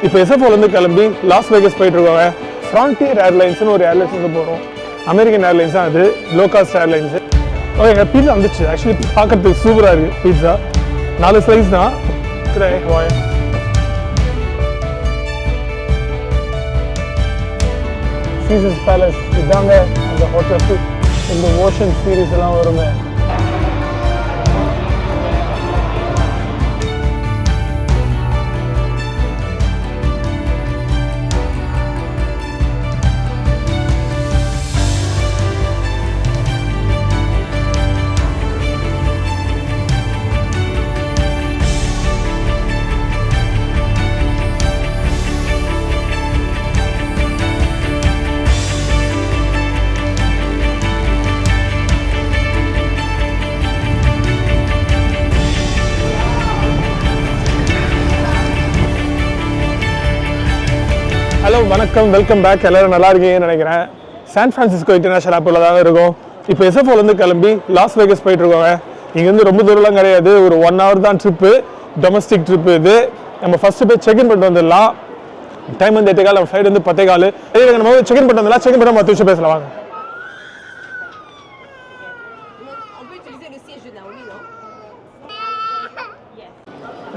இப்போ எஸ்எஃப்ஓலேருந்து கிளம்பி loss Vegas போயிட்டு இருக்காங்க. ஃப்ரான்டியர் ஏர்லைன்ஸ்னு ஒரு ஏர்லைன்ஸ் வந்து போகிறோம். அமெரிக்கன் ஏர்லைன்ஸ் தான் அது, லோ காஸ்ட் ஏர்லைன்ஸு. ஓகே, பீஸா வந்துச்சு. ஆக்சுவலி பார்க்கறதுக்கு சூப்பராக இருக்குது பீஸா. 4 ஸ்லைஸ் தான். சீசர்ஸ் பேலஸ் இதாங்க அந்த ஹோட்டல். இந்த ஓஷன் சீரீஸ் எல்லாம் வருமே. ஹலோ, வணக்கம், வெல்கம் பேக். எல்லோரும் நல்லா இருக்கீங்கன்னு நினைக்கிறேன். சான் ஃப்ரான்சிஸ்கோ இன்டர்நேஷனல் ஏர்போர்ட்டில் தான் இருக்கும். இப்போ எஸ்எஃப்ஓலேருந்து கிளம்பி லாஸ் வேகஸ் போயிட்டு இருக்கோங்க. இங்கேருந்து ரொம்ப தூரம்லாம் கிடையாது, ஒரு 1 hour தான் ட்ரிப்பு, டொமஸ்டிக் ட்ரிப்பு இது. நம்ம ஃபஸ்ட்டு போய் செக்இன் பண்ணிட்டு வந்துடலாம். டைம் வந்து 8:15, நம்ம ஃப்ளைட் வந்து 10:15. நம்ம செக்இன் பண்ணிட்டு வந்துடலாம். செக்இன் பண்ண 10 நிமிஷம் பேசலாம் வாங்க.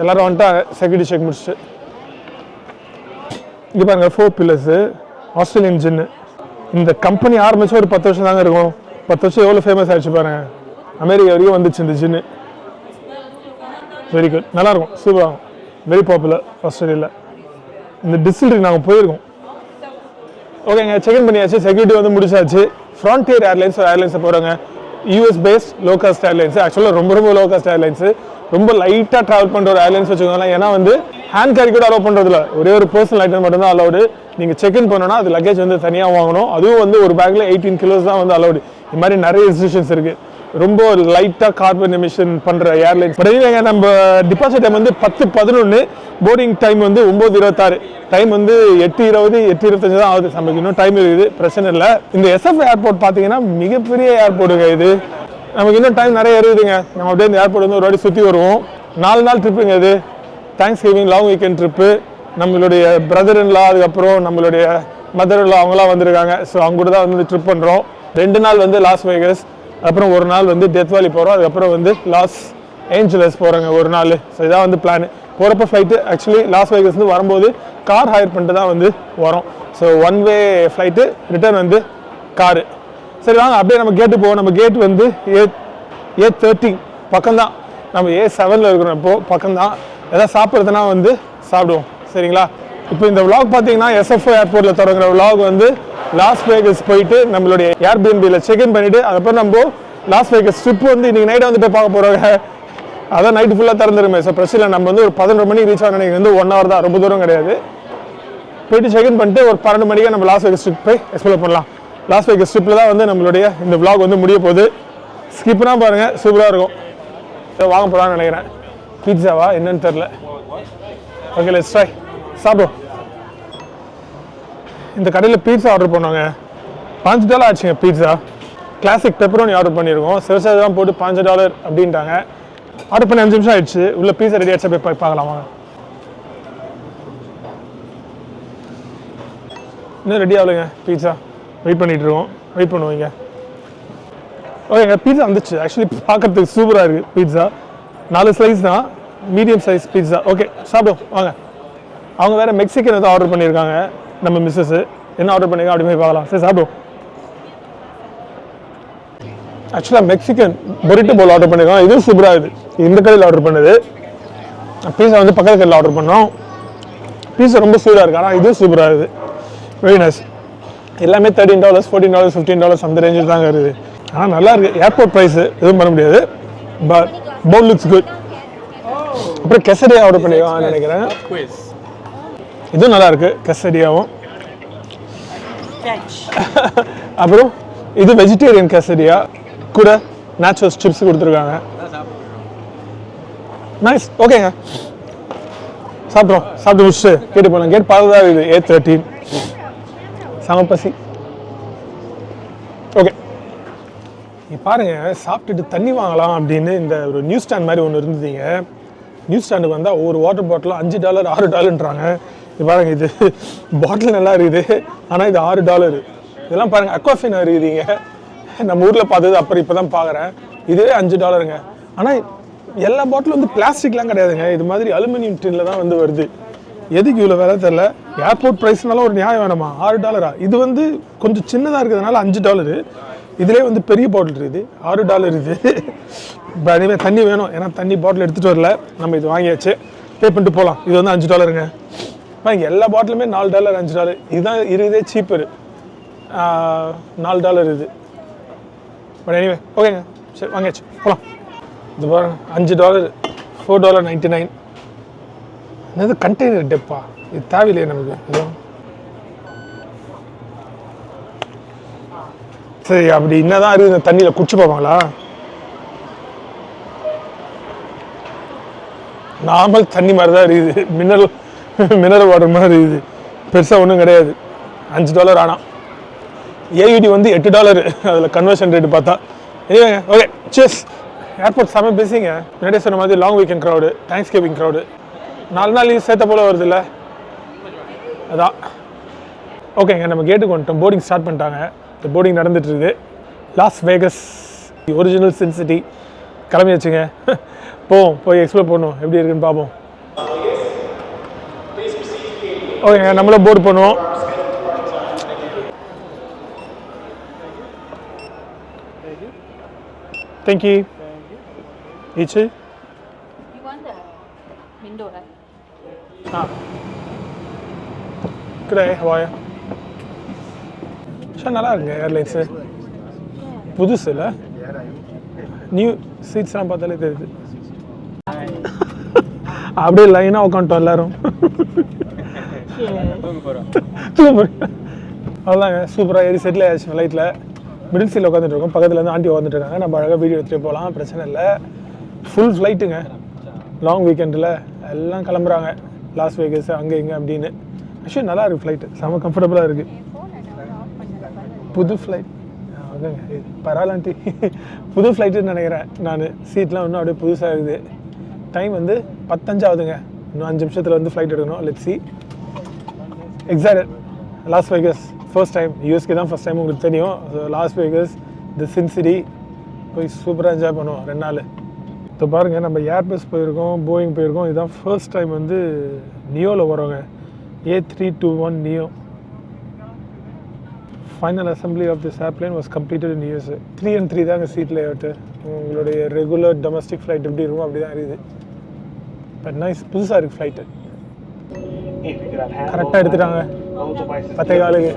எல்லாரும் வந்துட்டாங்க செக்யூரிட்டி செக் முடிச்சுட்டு. இங்கே பாருங்க, 4 பில்லர்ஸு, ஆஸ்திரேலியன் ஜின்னு. இந்த கம்பெனி ஆரம்பிச்சு ஒரு 10 வருஷம் தாங்க இருக்கும். 10 வருஷம் எவ்வளோ ஃபேமஸ் ஆகிடுச்சு பாருங்க. அமெரிக்கா வரைக்கும் வந்துச்சு இந்த ஜின்னு. வெரி குட், நல்லாயிருக்கும், சூப்பராகும், வெரி பாப்புலர் ஆஸ்திரேலியாவில். இந்த டிஸ்டிலரி நாங்கள் போயிருக்கோம். ஓகேங்க, செக்இன் பண்ணியாச்சு, செக்யூரிட்டி வந்து முடிச்சாச்சு. ஃப்ரான்டியர் ஏர்லைன்ஸ் ஒரு ஏர்லைன்ஸை போகிறாங்க. US based low cost airlines. ஆக்சுவலாக ரொம்ப லோ காஸ்ட் ஏர்லைன்ஸு. ரொம்ப லைட்டாக ட்ராவல் பண்ணுற ஒரு ஏர்லைன்ஸ் வச்சுக்கோங்களா. ஏன்னா வந்து ஹேண்ட் கேரி கூட அலோவ் பண்ணுறதுல ஒரே ஒரு பர்சனல் ஐட்டம் மட்டும்தான் அலௌடு. நீங்கள் செக்இன் பண்ணோன்னா அது லக்கேஜ் வந்து தனியாக வாங்கணும். அதுவும் வந்து ஒரு பேக்கில் 18 kilos தான் வந்து அலௌடு. இது மாதிரி நிறைய ரெஸ்ட்ரிக்ஷன்ஸ் இருக்குது. ரொம்ப லைட்டாக கார்பன் எமிஷன் பண்ணுற ஏர்லைன்ஸ். பட் இல்லைங்க, நம்ம டிபார்ச்சர் டைம் வந்து 10:11, போர்டிங் டைம் வந்து 9:26. டைம் வந்து 8:20, 8:25 தான் ஆகுது. நமக்கு இன்னும் டைம் இருக்குது, பிரச்சனை இல்லை. இந்த எஸ்எஃப் ஏர்போர்ட் பார்த்தீங்கன்னா மிகப்பெரிய ஏர்போர்ட்டுங்க இது. நமக்கு இன்னும் டைம் நிறைய இருக்குதுங்க. நம்ம அப்படியே இந்த ஏர்போர்ட் வந்து ஒரு வாட்டி சுற்றி வருவோம். 4 நாள் ட்ரிப்புங்க இது. Thanks giving long weekend trip. நம்மளுடைய பிரதர் இன்லா, அதுக்கப்புறம் நம்மளுடைய மதர் இன்லா அவங்களாம் வந்திருக்காங்க. ஸோ அவங்க கூட தான் வந்து ட்ரிப் பண்ணுறோம். 2 நாள் வந்து லாஸ் வேகஸ், அப்புறம் 1 நாள் வந்து டெத் வேலி போகிறோம். அதுக்கப்புறம் வந்து லாஸ் ஏஞ்சலஸ் போகிறாங்க 1 நாள். ஸோ இதான் வந்து பிளான். போகிறப்ப ஃப்ளைட்டு ஆக்சுவலி லாஸ் வேகஸ் வந்து வரும்போது கார் ஹையர் பண்ணிட்டு தான் வந்து வரோம். ஸோ 1 way ஃப்ளைட்டு, ரிட்டர்ன் வந்து காரு. சரி வாங்க அப்படியே நம்ம கேட்டு போவோம். நம்ம கேட் வந்து A13 பக்கம்தான். நம்ம A7 இருக்கிறோம். இப்போது பக்கம்தான். எதாவது சாப்பிட்றதுனா வந்து சாப்பிடுவோம், சரிங்களா? இப்போ இந்த விளாக் பார்த்தீங்கன்னா எஸ்எஃப்ஓ ஏர்போர்ட்டில் தொடங்குற விளாக் வந்து லாஸ் வேகஸ் போயிட்டு நம்மளுடைய ஏர்பிஎன்பியில் செக்இன் பண்ணிவிட்டு அதுக்கப்புறம் நம்ம லாஸ் வேகஸ் ட்ரிப் வந்து இன்றைக்கி நைட்டை வந்து போய் பார்க்க போகிறாங்க. அதான் நைட்டு ஃபுல்லாக திறந்துருமே. ஸோ பிரச்சனை, நம்ம வந்து ஒரு 11 மணிக்கு ரீச் ஆகணும். வந்து 1 hour தான், ரொம்ப தூரம் கிடையாது. போயிட்டு செக்இன் பண்ணிட்டு ஒரு 12 மணிக்கு நம்ம லாஸ் வேகஸ் ட்ரிப் போய் எக்ஸ்ப்ளோர் பண்ணலாம். லாஸ் வேகஸ் ட்ரிப்பில் தான் வந்து நம்மளுடைய இந்த விளாக் வந்து முடிய போகுது. ஸ்கிப்னா பாருங்கள், சூப்பராக இருக்கும். வாங்க போகலான்னு நினைக்கிறேன். பீட்சாவா என்னன்னு தெரில. Okay, let's try. சாப்பிடுவோம். இந்த கடையில் பீட்சா ஆர்டர் பண்ணோங்க. $5 ஆச்சுங்க பீட்சா. கிளாசிக் பெப்பரோனி ஆர்டர் பண்ணியிருக்கோம். சிவசாதான் போட்டு $5 அப்படின்ட்டாங்க. ஆர்டர் பண்ணி 5 நிமிஷம் ஆயிடுச்சு. உள்ள பீட்சா ரெடி ஆச்சா போய் பார்க்கலாம் வாங்க. இன்னும் ரெடி ஆகலைங்க பீட்சா. வெயிட் பண்ணிட்டு இருக்கோம். வெயிட் பண்ணுவீங்க. ஓகேங்க, பீட்சா வந்துச்சு. ஆக்சுவலி பார்க்கறதுக்கு சூப்பராக இருக்குது பீட்சா. 4 ஸ்லைஸ் தான், மீடியம் சைஸ் பீட்சா. ஓகே, சாப்பிடுவோம் வாங்க. அவங்க வேறு மெக்சிகன் எதாவது ஆர்டர் பண்ணியிருக்காங்க. நம்ம மிஸ்ஸஸ் என்ன ஆர்டர் பண்ணியிருக்காங்க அப்படி போய் பார்க்கலாம். சரி சாப்பிடுவோம். ஆக்சுவலாக மெக்சிகன் பொரிட்டோ போல் ஆர்டர் பண்ணியிருக்காங்க. இதுவும் சூப்பராக இருக்குது. இந்த கடையில் ஆர்டர் பண்ணுது. பீஸா வந்து பக்கத்து கடையில் ஆர்டர் பண்ணோம். பீஸா ரொம்ப சூப்பராக இருக்குது. ஆனால் இதுவும் சூப்பராக இருக்குது. Very nice. எல்லாமே $13, $14, $15 அந்த ரேஞ்சில் தாங்க இருக்குது. ஆனால் நல்லா இருக்குது. ஏர்போர்ட் ப்ரைஸு எதுவும் பண்ண முடியாது. But bowl looks good. அப்புறம் கெசரியா ஆர்டர் பண்ணிருக்கோம் நினைக்கிறேன். இதுவும் நல்லா இருக்கு, கெசரியாவும். அப்புறம் இது வெஜிடேரியன் கெசரியா கூட நேச்சுரல் சிப்ஸ் கொடுத்துருக்காங்க. நைஸ். ஓகேங்க, சாப்பிட்றோம். சாப்பிட்டு முடிச்சுட்டு கேட்டு போகலாம். கேட் பார்த்துதான் இது A13. சமப்பசி. ஓகே, நீங்கள் பாருங்கள், சாப்பிட்டுட்டு தண்ணி வாங்கலாம் அப்படின்னு இந்த ஒரு நியூஸ் ஸ்டாண்ட் மாதிரி ஒன்று இருந்ததுங்க. நியூஸ் ஸ்டாண்டுக்கு வந்தால் ஒவ்வொரு வாட்டர் பாட்டிலும் $5, $6ன்றாங்க. இது பாருங்க, இது பாட்டில் நல்லா இருக்குது, ஆனால் இது $6. இதெல்லாம் பாருங்க, அக்வாஃபினா இருக்குதுங்க. நம்ம ஊரில் பார்த்தது அப்புறம் இப்போ தான் பார்க்குறேன். இதுவே $5ங்க. ஆனால் எல்லா பாட்டிலும் வந்து பிளாஸ்டிக்லாம் கிடையாதுங்க, இது மாதிரி அலுமினியம் டின்ல தான் வந்து வருது. எதுக்கு இவ்வளோ வேலை தெரில. ஏர்போர்ட் ப்ரைஸ்னால ஒரு நியாயம் வேணுமா? $6. இது வந்து கொஞ்சம் சின்னதாக இருக்கிறதுனால $5. இதிலே வந்து பெரிய பாட்டில் இருக்குது, $6 இது. இப்போ அதுவே தண்ணி வேணும், ஏன்னா தண்ணி பாட்டில் எடுத்துகிட்டு வரல, நம்ம இது வாங்கியாச்சு, பே பண்ணிட்டு போகலாம். இது வந்து $5ங்க. எல்லா பாட்டிலுமே $4 $5. இதுதான் இருக்குதே சீப்பரு, $4 இது. பட் எனிவே ஓகேங்க, சரி வாங்கியாச்சு போகலாம். இது பாருங்க, $5, $4.99. என்னது கண்டெய்னர் டெப்பா? இது தேவையில்லையே நமக்கு. சரி, அப்படி என்னதான் இருக்குது தண்ணியில் குடிச்சு பார்ப்பாங்களா? நார்மல் தண்ணி மாதிரி தான் இருக்குது, மினரல் வாட்டர் மாதிரி இருக்குது, பெருசாக ஒன்றும் கிடையாது. $5 ஆனால் ஏயுடி வந்து $8 அதில் கன்வர்ஷன் ரேட்டு பார்த்தா. ஏங்க ஓகே செஸ். ஏர்போர்ட் செம்ம பேசிங்க. முன்னாடியே சொன்ன மாதிரி long weekend crowd, thanks giving crowd, 4 நாள் லீவ் சேர்த்த போல் வருது இல்லை, அதான். ஓகேங்க, நம்ம கேட்டுக்கு வந்துட்டோம். போர்டிங் ஸ்டார்ட் பண்ணிட்டாங்க. இந்த போர்டிங் நடந்துட்டு இருக்குது. Loss Vegas original sin city கிளம்பி வச்சுங்க. போய் எக்ஸ்ப்ளோர் பண்ணணும், எப்படி இருக்குன்னு பார்ப்போம். ஓகேங்க, நம்மளும் போர்டு பண்ணுவோம். தேங்க்யூ. ஈச்சு நல்லா இருக்குங்க ஏர்லைன்ஸு, புதுசு இல்லை, நியூ சீட்ஸ்லாம் பார்த்தாலே தெரியுது. அப்படியே லைனாக உட்காந்துட்டோம் எல்லாரும். அவ்வளோதாங்க, சூப்பராக ஏறி செட்டில் ஆயிடுச்சு ஃப்ளைட்டில். மிடில் சீட்டில் உட்காந்துட்டு இருக்கோம், பக்கத்தில் இருந்து ஆண்டி உட்காந்துட்டு இருக்காங்க. நம்ம அழகாக வீடியோ எடுத்துகிட்டு போகலாம், பிரச்சனை இல்லை. ஃபுல் ஃப்ளைட்டுங்க, லாங் வீக்கெண்டில் எல்லாம் கிளம்புறாங்க, லாஸ் வேகஸ் அங்கே இங்கே அப்படின்னு. ஆக்சுவலி நல்லா இருக்குது ஃப்ளைட்டு, செம்ம கம்ஃபர்டபுளாக இருக்குது. புது ஃப்ளைட் ஓகேங்க, பரவாயில்லாண்டி புது ஃப்ளைட்டுன்னு நினைக்கிறேன் நான். சீட்லாம் இன்னும் அப்படியே புதுசாக இருக்குது. டைம் வந்து 10:05 ஆகுதுங்க. இன்னும் 5 நிமிஷத்தில் வந்து ஃப்ளைட் எடுக்கணும். Let's see. Excited. Loss Vegas first time, USK தான் ஃபர்ஸ்ட் டைம், உங்களுக்கு தெரியும். ஸோ லாஸ் வேகஸ் தி சின் சிட்டி போய் சூப்பராக என்ஜாய் பண்ணுவோம் 2 நாள். இப்போ பாருங்கள், நம்ம ஏர்பஸ் போயிருக்கோம், போயிங் போயிருக்கோம். இதுதான் ஃபர்ஸ்ட் டைம் வந்து நியோவில் வரோங்க, A321 neo. Final assembly of this airplane was completed in USA. 3 and 3 தாங்க சீட் லேஅவுட்டு. உங்களுடைய ரெகுலர் டொமஸ்டிக் ஃப்ளைட் எப்படி இருக்கும் அப்படி தான் இருக்குது. பட் நைஸ், புதுசாக இருக்குது ஃப்ளைட்டு. கரெக்டாக எடுத்துட்டாங்க 10:15.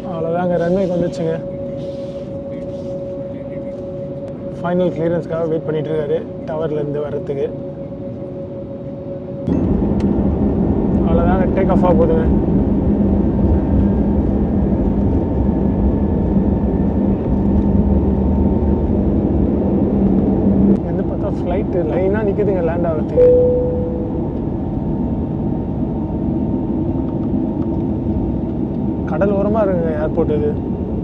அவ்வளோதாங்க, ரன்வேக்கு வந்துச்சுங்க. ஃபைனல் கிளியரன்ஸ்க்காக வெயிட் பண்ணிட்டு இருக்காரு டவர்லேருந்து வர்றதுக்கு. அவ்வளோதாங்க, டேக் ஆஃப் ஆக போகுதுங்க. எந்த பார்த்தா ஃப்ளைட்டு லைனாக நிற்குதுங்க லேண்ட் ஆகிறதுக்கு. கடல் ஓரமாக இருக்குங்க ஏர்போர்ட். இது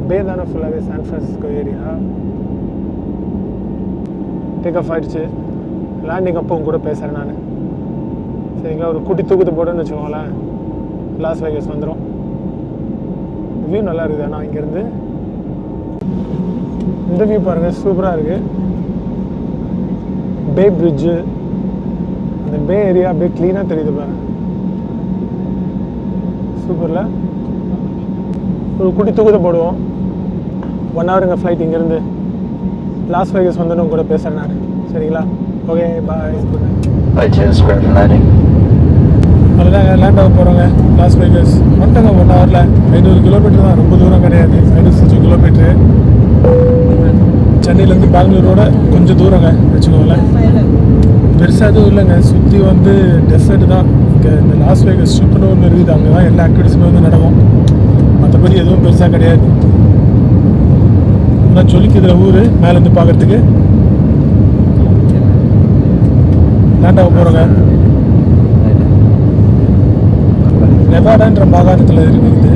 பே தானே ஃபுல்லாகவே, San Francisco area. Take off ஆகிடுச்சு. லேண்டிங் அப்போ உங்க கூட பேசுகிறேன் நான், சரிங்களா? ஒரு குட்டி தூக்கத்தை போட்டோன்னு வச்சுக்கோங்களேன், லாஸ் வேகஸ் வந்துடும். வியூ நல்லா இருக்குது. ஆனால் இங்கேருந்து இந்த வியூ பாருங்கள், சூப்பராக இருக்குது. பே பிரிட்ஜு, அந்த பே ஏரியா அப்படியே க்ளீனாக தெரியுது பாருங்கள், சூப்பரில். ஒரு குட்டி தூக்கத்தை போடுவோம். 1 ஹவருங்க ஃப்ளைட் இங்கேருந்து. லாஸ் வேகஸ் வந்துன்னு உங்க கூட பேசுகிறேன் நான், சரிங்களா? ஓகே, பாய். அதுதாங்க லேண்ட் ஆக போகிறோங்க லாஸ் வேகஸ். வந்துட்டோங்க 1 ஹவரில். 500 கிலோமீட்டர் தான், ரொம்ப தூரம் கிடையாது. 560 கிலோமீட்ரு. சென்னையிலேருந்து பெங்களூரோட கொஞ்சம் தூரங்க வச்சுக்கோங்களேன். பெருசாக எதுவும் இல்லைங்க, சுற்றி வந்து டெசர்ட் தான். இங்கே இந்த லாஸ் வேகஸ் ஸ்ட்ரிப்னு ஒன்று இருக்குது, அங்கே தான் எல்லா ஆக்டிவிட்டிஸுமே வந்து நடக்கும். மற்றபடி எதுவும் பெருசாக கிடையாது. ஆனால் சொல்லிக்குதுல ஊர் மேலேருந்து பார்க்குறதுக்கு. லேண்ட் ஆக போகிறோங்க. நெவாடான்ற மாகாணத்தில் இருக்குது.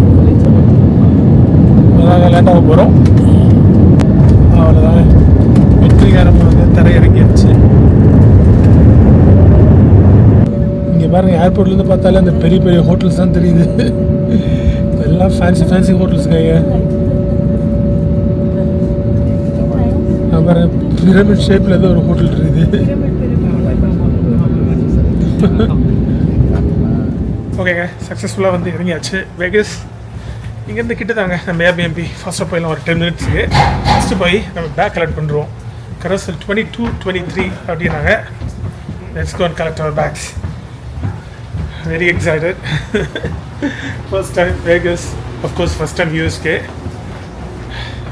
அதாங்க லேண்ட் ஆக போகிறோம். அவ்வளோதாங்க, வெற்றி வெற்றிகரமாக வந்து தரையிறங்கியாச்சு. இங்கே பாருங்கள், ஏர்போர்ட்லேருந்து பார்த்தாலே அந்த பெரிய பெரிய ஹோட்டல்ஸ் தான் தெரியுது. எல்லாம் ஃபேன்சி ஹோட்டல்ஸுக்காக. பாருங்க, பிரமிட் ஷேப்பில் ஏதோ ஒரு ஹோட்டல் இருக்குது. ஓகேங்க, சக்ஸஸ்ஃபுல்லாக வந்து இறங்கியாச்சு வெகஸ். இங்கேருந்து கிட்ட தாங்க நம்ம ஏர்பிஎன்பி. ஃபர்ஸ்ட்டாக போயிடலாம் ஒரு 10 மினிட்ஸுக்கு. ஃபஸ்ட்டு போய் நம்ம பேக் கலெக்ட் பண்ணுறோம். கரசல் 22, 23 அப்படின்னாங்க. Let's go and collect our bags. Very excited. First time Vegas, of course first time யூஎஸ்கே.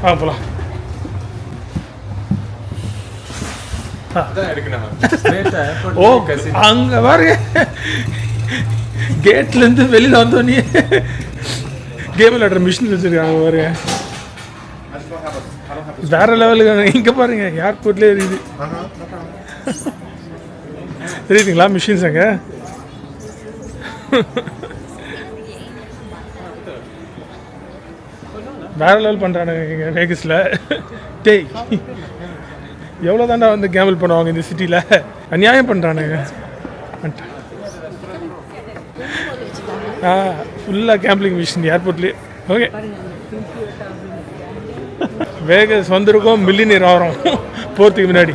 போகலாம். ஓ, அங்கே பாருங்க, கேட்லேருந்து வெளியில் வந்தோடனே கேம் விளையாடுற மிஷின் வச்சுருக்காங்க பாருங்க. வேற லெவலுக்கு. இங்கே பாருங்க, ஏர்போர்ட்லேயே இருக்குது. தெரியுதுங்களா மிஷின்ஸ் அங்கே? வேற லெவல் பண்ணுறானுங்க வேகஸில். டேய், எவ்வளோ தாண்டா வந்து கேம்பிள் பண்ணுவாங்க இந்த சிட்டியில்? அநியாயம் பண்ணுறானுங்க. ஃபுல்லாக கேம்பிளிங் மிஷின் ஏர்போர்ட்லேயே. ஓகே, வேகஸ் வந்திருக்கோம், மில்லியனியர் ஆகிறோம் போகிறதுக்கு முன்னாடி.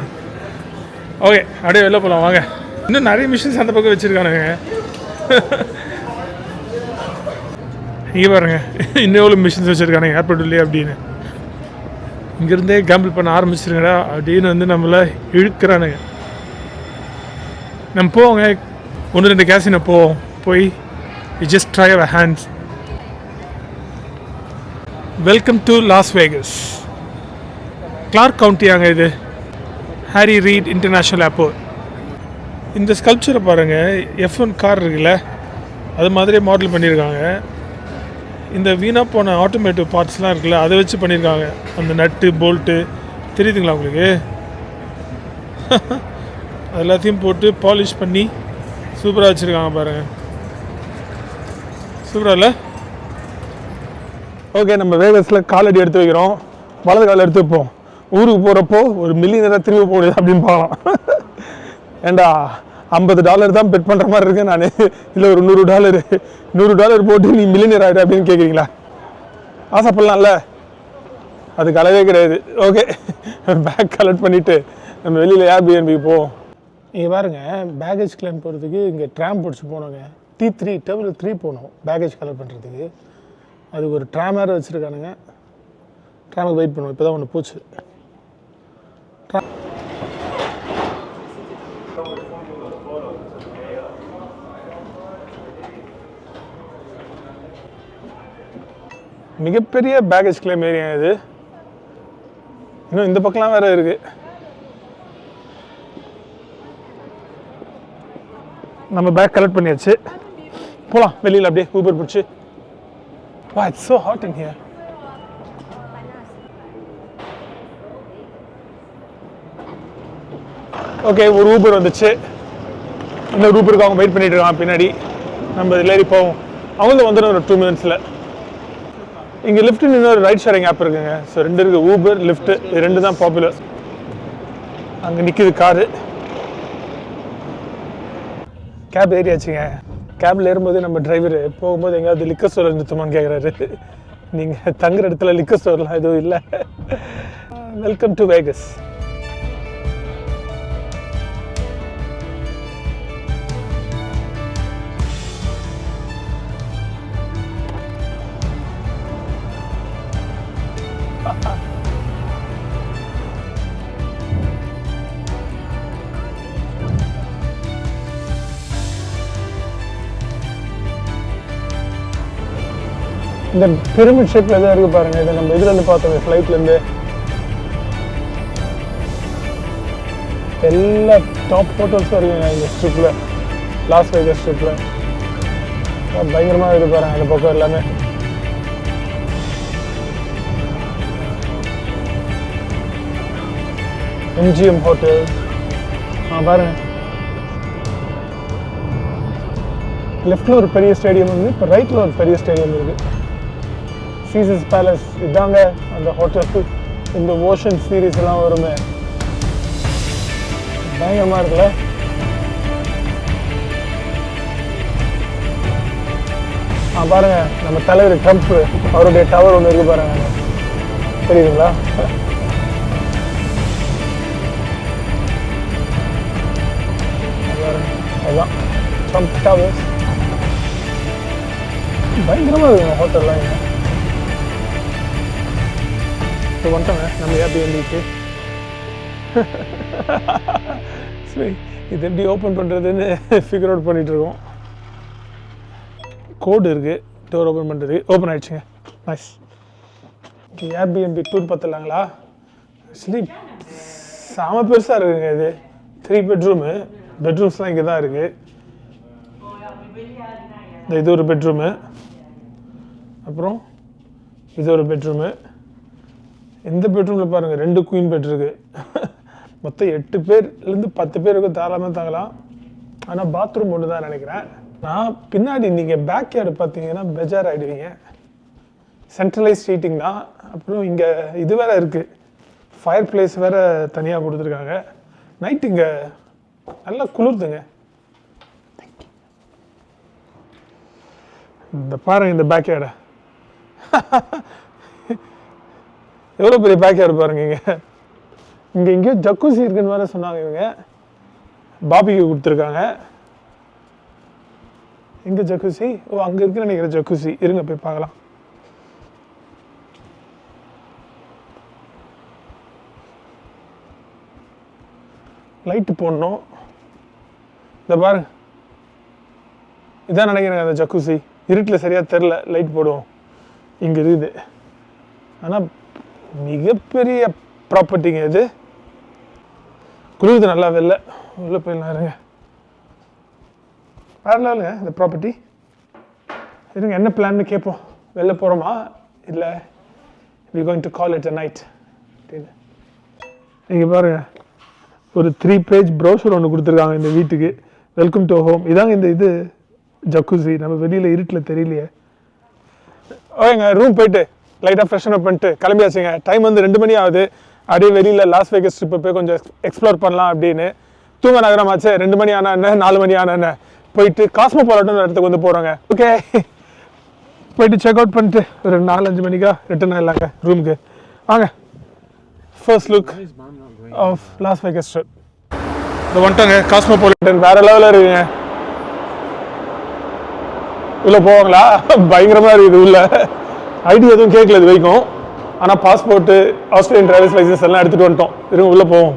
ஓகே, அப்படியே வெளில போகலாம் வாங்க. இன்னும் நிறைய மிஷின்ஸ் அந்த பக்கம் வச்சுருக்கானுங்க. இங்கே பாருங்க, இன்னும் எவ்வளோ மிஷின்ஸ் வச்சுருக்கானுங்க ஏர்போர்ட்லேயே அப்படின்னு. இங்கேருந்தே கேம்பிள் பண்ண ஆரம்பிச்சிருங்கடா அப்படின்னு வந்து நம்மளை இழுக்கிறானுங்க. நம்ம போவோங்க, 1-2 கேசினை போவோம். போய் just try our hands. Welcome to Las Vegas. Clark County ஆங்க இது. Harry read international airport. இந்த ஸ்கல்ப்சரை பாருங்கள், F1 கார் இருக்குல்ல, அது மாதிரி மாடல் பண்ணியிருக்காங்க. இந்த வீணாக போன ஆட்டோமேட்டிவ் பார்ட்ஸ்லாம் இருக்குல்ல, அதை வச்சு பண்ணியிருக்காங்க. அந்த நட்டு போல்ட்டு தெரியுதுங்களா உங்களுக்கு? அது எல்லாத்தையும் போட்டு பாலிஷ் பண்ணி சூப்பராக வச்சுருக்காங்க பாருங்கள். சூப்பராக இல்லை? ஓகே, நம்ம வேகஸில் காலடி எடுத்து வைக்கிறோம். வலது கால் எடுத்து வைப்போம். ஊருக்கு போகிறப்போ ஒரு மில்லியனராக திரும்ப போடுது அப்படின்னு பார்க்கலாம். ஏண்டா, $50 தான் பெட் பண்ணுற மாதிரி இருக்கேன் நான், இல்லை ஒரு $100 போட்டு நீ மில்லியனர் ஆகிடு அப்படின்னு கேட்குறீங்களா? ஆசைப்படலாம்ல, அதுக்கு அளவே கிடையாது. ஓகே, பேக் கலெக்ட் பண்ணிவிட்டு நம்ம வெளியில் ஏர்பிஎன்பிக்கு போவோம். இங்கே பாருங்கள், பேகேஜ் கிளைம் போகிறதுக்கு இங்கே ட்ராம் பிடிச்சி போனோங்க. T3 டேபிள் 3 போகணும் பேகேஜ் கலெக்ட் பண்ணுறதுக்கு. அதுக்கு ஒரு ட்ராம் வேறு வச்சுருக்கானுங்க. ட்ராமுக்கு வெயிட் பண்ணுவோம். இப்போ தான் ஒன்று போச்சு. மிகப்பெரிய பேகேஜ் கிளைம் ஏரியா இது. இன்னும் இந்த பக்கம்லாம் வேறு இருக்குது. நம்ம பேக் கலெக்ட் பண்ணியாச்சு. போகலாம் வெளியில் அப்படியே ஊபர் பிடிச்சி. வா, it's so hot in here. Okay, ஒரு ஊபர் வந்துச்சு. இன்னொரு ஊபருக்கு அவங்க வெயிட் பண்ணிட்டு இருக்காங்க பின்னாடி. நம்ம இதில் ஏறி போவோம். அவங்க வந்துடும் ஒரு 2 மினிட்ஸில். இங்கே லிஃப்ட்டுன்னு இன்னொரு ரைட் ஷேரிங் ஆப் இருக்குங்க. ஸோ 2 இருக்குது, ஊபர், லிஃப்ட்டு. இது 2 தான் பாப்புலர். அங்கே நிற்கிது காரு. கேப் ஏறியாச்சுங்க. கேபில் ஏறும்போது நம்ம டிரைவர் போகும்போது எங்கேயாவது லிக்கர் ஸ்டோர் நிறுத்துமான்னு கேட்குறாரு. நீங்கள் தங்குற இடத்துல லிக்கர் ஸ்டோர்லாம் எதுவும் இல்லை. Welcome to Vegas. இந்த பிரமிட் ஷேப்பில் எதாவது இருக்குது பாருங்கள். இதை நம்ம இதுலேருந்து பார்த்தோம், ஃப்ளைட்லேருந்து. எல்லா டாப் ஃபோட்டோஸும் இருக்குங்க இந்த ஸ்ட்ரிப்பில், லாஸ் வேகஸ் ஸ்ட்ரிப்பில். பயங்கரமாக இருக்குது பாருங்கள் அந்த பக்கம் எல்லாமே. MGM ஹோட்டல் பாருங்கள். லெஃப்டில் ஒரு பெரிய ஸ்டேடியம் இருக்குது, இப்போ ரைட்டில் ஒரு பெரிய ஸ்டேடியம் இருக்குது. சீசர்ஸ் பேலஸ் இதாங்க அந்த ஹோட்டல். இந்த ஓஷன் சீரீஸ் எல்லாம் வருமே, பயங்கரமாக இருக்குல்ல. பாருங்க நம்ம தலைவர் ட்ரம்ப் அவருடைய டவர் ஒன்று இருக்கு பாருங்க, தெரியுதுங்களா? அதுதான் ட்ரம்ப் டவர்ஸ். பயங்கரமாக இருக்குங்க ஹோட்டல்லாம். இங்கே இப்போ வந்துட்டோங்க நம்ம ஏர்பிஎன்பிக்கு. சரி, இது எப்படி ஓப்பன் பண்ணுறதுன்னு ஃபிகர் அவுட் பண்ணிகிட்ருக்கோம். கோடு இருக்குது டோர் ஓப்பன் பண்ணுறது. ஓப்பன் ஆகிடுச்சுங்க. நைஸ். ஏர்பிஎன்பி டூர் பார்த்துலாங்களா? ஆக்சுவலி செம பெருசாக இருக்குங்க இது. 3 பெட்ரூமு. பெட்ரூம்ஸ்லாம் இங்கே தான் இருக்குது. இது ஒரு பெட்ரூமு, அப்புறம் இது ஒரு பெட்ரூமு. இந்த பெட்ரூமில் பாருங்கள் 2 குயின் பெட் இருக்குது. மொத்தம் 8 பேர்லேருந்து 10 பேருக்கு தாராளமாக தாங்கலாம். ஆனால் பாத்ரூம் ஒன்று தான் நினைக்கிறேன். நான் பின்னாடி நீங்கள் பேக் யார்டு பார்த்தீங்கன்னா பெஜார் ஆகிடுவீங்க. சென்ட்ரலைஸ் ஹீட்டிங் தான். அப்புறம் இங்கே இது வேறு இருக்குது, ஃபயர் பிளேஸ் வேறு தனியாக கொடுத்துருக்காங்க. நைட்டு இங்கே நல்லா குளிர்துங்க. இந்த பாருங்க இந்த பேக் யார்டை. எவ்வளோ பெரிய பேக் யார்டு பாருங்க. இங்கே எங்கேயோ ஜக்கூசி இருக்குன்னு வேறு சொன்னாங்க இவங்க. பாபிக்கு கொடுத்துருக்காங்க. எங்கே ஜக்கூசி? ஓ, அங்கே இருக்குன்னு நினைக்கிறேன் ஜக்கூசி. இருங்க போய் பார்க்கலாம். லைட்டு போடணும். இந்த பாருங்க, இதான் நினைக்கிறேன் அந்த ஜக்கூசி. இருட்டில் சரியாக தெரில, லைட் போடுவோம். இங்கே இருக்குது. ஆனால் மிகப்பெரிய ப்ராப்பர்ட்டிங்க இது. குளிர்து நல்லா வெளில. உள்ளே போயிடலாம் இருங்க. வேறலாங்க இந்த ப்ராப்பர்ட்டி. இருங்க என்ன பிளான்னு கேட்போம். வெளில போகிறோமா இல்லை we going to call it a night அப்படின்னு. நீங்கள் பாருங்கள், ஒரு 3 பேஜ் ப்ரௌசர் ஒன்று கொடுத்துருக்காங்க இந்த வீட்டுக்கு. Welcome to home. இதாங்க இந்த இது ஜக்கூசி. நம்ம வெளியில் இருட்டில் தெரியலையே. ஓகேங்க, ரூம் போயிட்டு லைட்டாக ஃப்ரெஷன் அப் பண்ணிட்டு கிளம்பியாச்சுங்க. டைம் வந்து 2 மணி ஆகுது. அப்படியே வெளியில் லாஸ் வேகஸ் ட்ரிப்பை போய் கொஞ்சம் எக்ஸ்ப்ளோர் பண்ணலாம் அப்படின்னு. தூங்க நகரமாச்சு. 2 மணி ஆனால் என்ன, 4 மணி ஆனால் என்ன, போயிட்டு காஸ்மோபாலிட்டன் இடத்துக்கு வந்து போகிறோங்க. ஓகே, போயிட்டு செக் அவுட் பண்ணிட்டு ஒரு 4-5 மணிக்கா ரிட்டர்ன் ஆகிடலாங்க ரூமுக்கு. வாங்க, first look of Las Vegas trip. இது வந்துட்டோங்க காஸ்மோபாலிட்டன். வேறு லெவலில் இருக்குங்க. உள்ளே போவாங்களா? பயங்கரமாக இருக்குது உள்ள. ஐடி எதுவும் கேட்கல இது வரைக்கும். ஆனால் பாஸ்போர்ட்டு, ஆஸ்திரேலியன் டிரைவர்ஸ் லைசன்ஸ் எல்லாம் எடுத்துகிட்டு வந்துட்டோம். இருங்க உள்ளே போவோம்.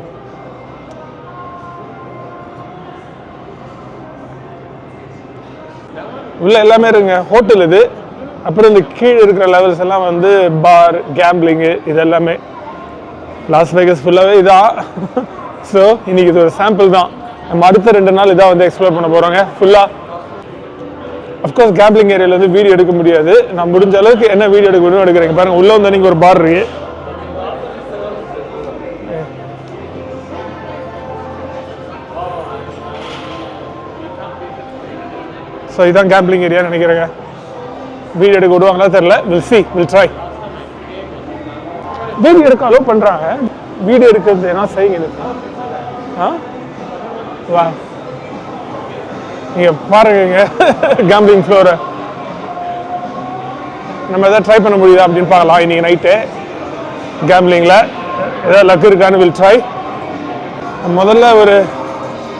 உள்ள எல்லாமே இருக்குங்க. ஹோட்டல் இது. அப்புறம் இந்த கீழே இருக்கிற லெவல்ஸ் எல்லாம் வந்து பார், கேம்பிளிங்கு, இது எல்லாமே. லாஸ் வேகஸ் ஃபுல்லாகவே இதான். ஸோ இன்னைக்கு இது ஒரு சாம்பிள் தான். நம்ம அடுத்த 2 நாள் இதாக வந்து எக்ஸ்ப்ளோர் பண்ண போகிறோங்க ஃபுல்லாக. அஃப்கோர்ஸ் கேம்பிளிங் ஏரியாவில் வந்து வீடியோ எடுக்க முடியாது. நான் முடிஞ்ச அளவுக்கு என்ன வீடியோ எடுக்க முடியும் எடுக்கிறேங்க. பாருங்கள், உள்ளே வந்து நீங்கள் ஒரு பார் இருக்கு. ஸோ இதுதான் கேம்பிளிங் ஏரியா நினைக்கிறேங்க. வீடியோ எடுக்க விடுவாங்களா தெரியல. Will try. வீடியோ எடுக்க அலோவ் பண்ணுறாங்க. வீடியோ எடுக்கிறது என்ன செய்யுங்க. வா, நீங்கள் பாருங்க கேம்பிளிங் ஃப்ளோரை. நம்ம எதாவது ட்ரை பண்ண முடியுதா அப்படின்னு பார்க்கலாம். இன்னைக்கு நைட்டு கேம்பிளிங்கில் ஏதாவது லக் இருக்கான்னு வில் ட்ரை. முதல்ல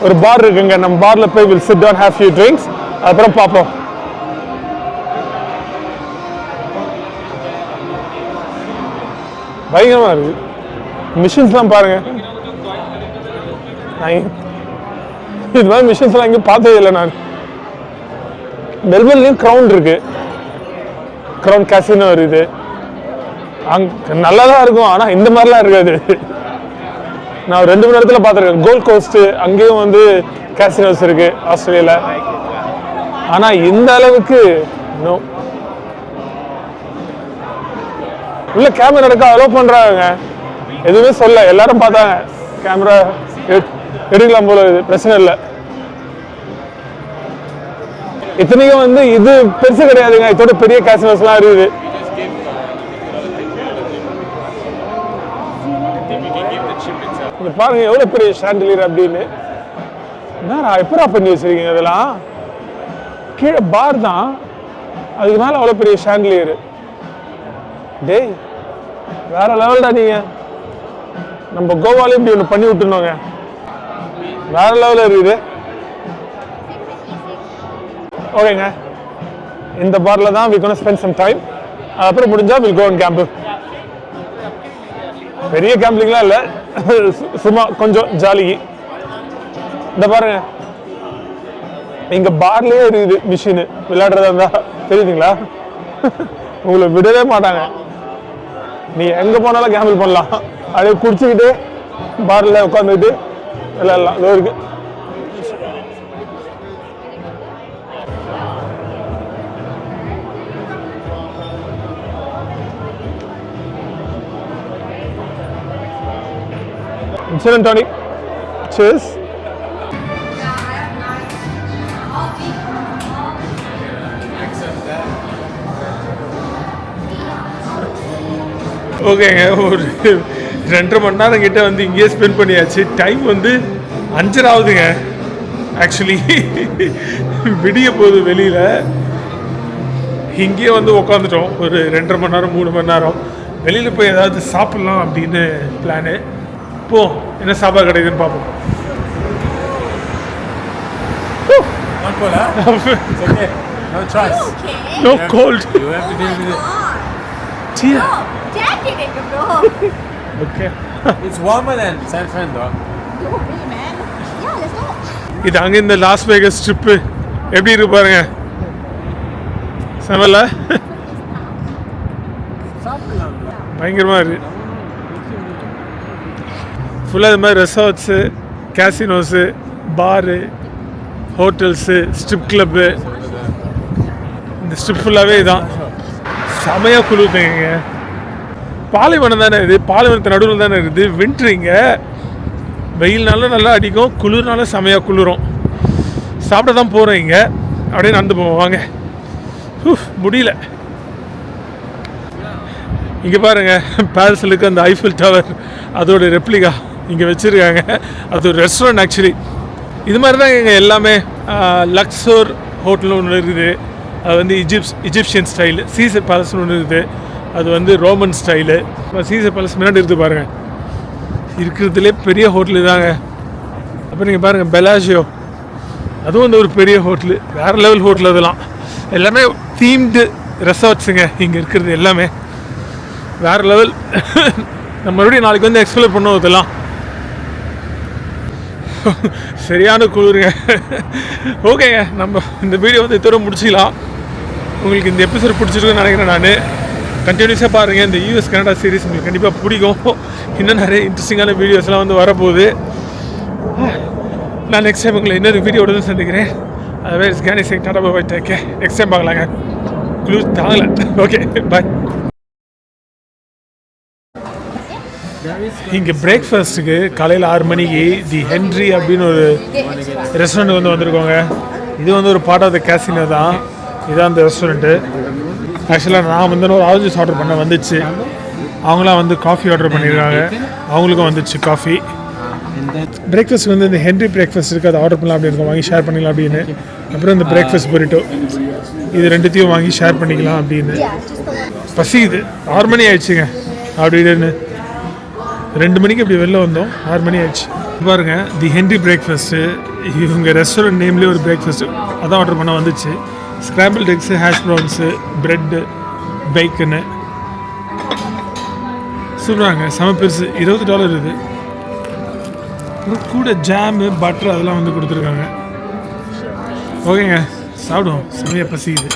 ஒரு பார் இருக்குங்க. நம்ம பாரில் போய் will sit down, have few drinks. அப்புறம் பார்ப்போம். பயங்கரமாக இருக்குது. மிஷின்ஸ்லாம் பாருங்க. இது மாதிரி மிஷின்ஸ்லாம் எங்கேயும் பார்த்ததே இல்லை நான். மெல்பர்ன்லேயும் க்ரௌன் இருக்கு. க்ரௌன் கேசினோ இருக்குது. அங்கே நல்லா தான் இருக்கும். ஆனால் இந்த மாதிரிலாம் இருக்காது. நான் 2 மணி நேரத்தில் பார்த்துருக்கேன். கோல்ட் கோஸ்ட்டு அங்கேயும் வந்து கேசினோஸ் இருக்கு ஆஸ்திரேலியாவில். ஆனால் இந்த அளவுக்கு நோ. உள்ள கேமரா எடுக்க அலோவ் பண்ணுறாங்க. எதுவுமே சொல்ல. எல்லாரும் பார்த்தாங்க. கேமரா எடுக்கலாம் போல. இது பிரச்சனை இல்லை. இத்தனைக்கும் வந்து இது பெருசு கிடையாதுங்க. இதோட பெரிய கேசினோஸ்லாம் இருக்குது. இங்க பாருங்க எவ்வளவு பெரிய ஷாண்டலியர் அப்படின்னு. என்னடா எப்படா பண்ணி வச்சிருக்கீங்க இதெல்லாம்? கீழே பார் தான், அதுக்கு மேல அவ்வளவு பெரிய ஷாண்டலியர். டேய் வேற லெவல்டா நீங்க. நம்ம கோவால இப்படி ஒன்று பண்ணி விட்டுருந்தோங்க, வேற லெவலில் இருக்குது. ஓகேங்க, இந்த பார்ல தான் we gonna spend some time. அப்புறம் முடிஞ்சா we'll go and gamble. பெரிய கேம்பிளிங்லாம் இல்லை, சும்மா கொஞ்சம் ஜாலிக்கு. இந்த பாருங்க இங்க பார்லயே இருக்குது மிஷின், விளையாடுறதா இருந்தா தெரியுதுங்களா? உங்களை விடவே மாட்டாங்க, நீ எங்க போனாலும் கேம்பிள் பண்ணலாம். அப்படியே குடிச்சுக்கிட்டு பார்ல உட்காந்துக்கிட்டு விளையாடலாம். இதோ இருக்கு. Gin and tonic. Cheers. ஓகேங்க, ஒரு 2.5 மணி நேரம் கிட்ட வந்து இங்கேயே ஸ்பெண்ட் பண்ணியாச்சு. டைம் வந்து 5:30 ஆகுதுங்க. ஆக்சுவலி விடிய போகுது வெளியில். இங்கேயே வந்து உக்காந்துட்டோம் ஒரு 2.5 மணி நேரம் 3 மணி நேரம். வெளியில் போய் ஏதாவது சாப்பிட்லாம் அப்படின்னு பிளானு. இப்போ என்ன சாப்பாடு கிடைக்குதுன்னு பார்ப்போம். Not cold, huh? It's okay. No choice. Okay. No cold. You have to deal with it. Cheer. No, jacket it, bro. Okay. It's warmer than San Fran, though. No, really, man. Yeah, let's go. இது அங்கே இந்த loss Vegas trip எப்படி இருக்கு பாருங்க. செமல்ல பயங்கரமாக இருக்கு. ஃபுல்லாக இது மாதிரி ரெசார்ட்ஸு, கேசினோஸு, பாரு, ஹோட்டல்ஸு, ஸ்ட்ரிப் கிளப்பு. இந்த ஸ்ட்ரிப் ஃபுல்லாகவே இதான். செமையாக குளிர்ந்துங்க. பாலைவனம் தானே இது, பாலைவனத்து நடுவில் தானே இருக்குது. வின்ட்ருங்க, வெயில்னாலும் நல்லா அடிக்கும், குளிர்னாலும் செமையாக குளிரும். சாப்பிட தான் போகிறோம் இங்கே, அப்படியே நடந்து போவோம் வாங்க. முடியல. இங்கே பாருங்கள், பாரிஸிலுக்கு அந்த ஐஃபில் டவர் அதோட ரெப்ளிகா இங்கே வச்சுருக்காங்க. அது ஒரு ரெஸ்டாரண்ட் ஆக்சுவலி. இது மாதிரி தான் இங்கே எல்லாமே. லக்ஸோர் ஹோட்டல்னு ஒன்று இருக்குது, அது வந்து இஜிப்சியன் ஸ்டைலு. சீசர் பேலஸ்னு ஒன்று இருக்குது, அது வந்து ரோமன் ஸ்டைலு. சீசர் பேலஸ் முன்னாடி இருக்குது பாருங்கள், இருக்கிறதுலே பெரிய ஹோட்டலு தாங்க. அப்புறம் நீங்கள் பாருங்கள் பெலாஜியோ, அதுவும் வந்து ஒரு பெரிய ஹோட்டலு, வேறு லெவல் ஹோட்டல். அதெல்லாம் எல்லாமே தீம்டு ரெசார்ட்ஸுங்க இங்கே இருக்கிறது எல்லாமே வேறு லெவல். நம்ம மறுபடியும் நாளைக்கு வந்து எக்ஸ்ப்ளோர் பண்ணுவோம் இதெல்லாம். சரியான குளிருங்க. ஓகேங்க, நம்ம இந்த வீடியோ வந்து இதோட முடிச்சிக்கலாம். உங்களுக்கு இந்த எபிசோட் பிடிச்சிருக்குன்னு நினைக்கிறேன். நான் கண்டினியூஸாக பாருங்கள், இந்த யூஎஸ் கனடா சீரிஸ் உங்களுக்கு கண்டிப்பாக பிடிக்கும். இன்னும் நிறைய இன்ட்ரெஸ்டிங்கான வீடியோஸ்லாம் வந்து வரப்போகுது. நான் நெக்ஸ்ட் டைம் உங்களை இன்னொரு வீடியோட தான் சந்திக்கிறேன். அதுவே Kenny Singh tata bye take care. Next time பார்க்கலாங்க. குளிர் தாங்கலை. Okay bye. இங்கே பிரேக்ஃபாஸ்ட்டுக்கு காலையில் 6 மணிக்கு தி ஹென்ரி அப்படின்னு ஒரு ரெஸ்டாரண்ட் வந்து வந்திருக்கோங்க. இது வந்து ஒரு பார்ட் ஆஃப் த கேசினோ தான். இதுதான் அந்த ரெஸ்டாரண்ட்டு. ஆக்சுவலாக நான் வந்து ஒரு ஆரஞ்சு ஜூஸ் ஆர்டர் பண்ண வந்துச்சு. அவங்களாம் வந்து காஃபி ஆர்டர் பண்ணியிருக்காங்க, அவங்களுக்கும் வந்துச்சு காஃபி. பிரேக்ஃபாஸ்ட் வந்து இந்த ஹென்ரி பிரேக்ஃபாஸ்ட் இருக்குது, அதை ஆர்டர் பண்ணலாம் அப்படின்னு இருக்கோம், வாங்கி ஷேர் பண்ணிக்கலாம் அப்படின்னு. அப்புறம் இந்த பிரேக்ஃபாஸ்ட் பொரிட்டோ, இது ரெண்டுத்தையும் வாங்கி ஷேர் பண்ணிக்கலாம் அப்படின்னு. பசிக்குது, 6 மணி ஆயிடுச்சுங்க. அப்படின்னு 2 மணிக்கு இப்படி வெளில வந்தோம், 6 மணி ஆயிடுச்சு. பாருங்க, தி ஹென்ரி பிரேக்ஃபாஸ்ட்டு, இவங்க ரெஸ்டாரண்ட் நேம்லேயே ஒரு பிரேக்ஃபாஸ்ட்டு, அதான் ஆர்டர் பண்ண வந்துச்சு. ஸ்க்ராம்பிள் எக்ஸு, ஹேஷ் ப்ரௌன்ஸு, ப்ரெட்டு, பேக்கனு சொல்கிறாங்க. செம பெருசு, $20 இருக்குது. கூட ஜாமு, பட்டர் அதெல்லாம் வந்து கொடுத்துருக்காங்க. ஓகேங்க, சாப்பிடுவோம், செமையாக பசிக்குது.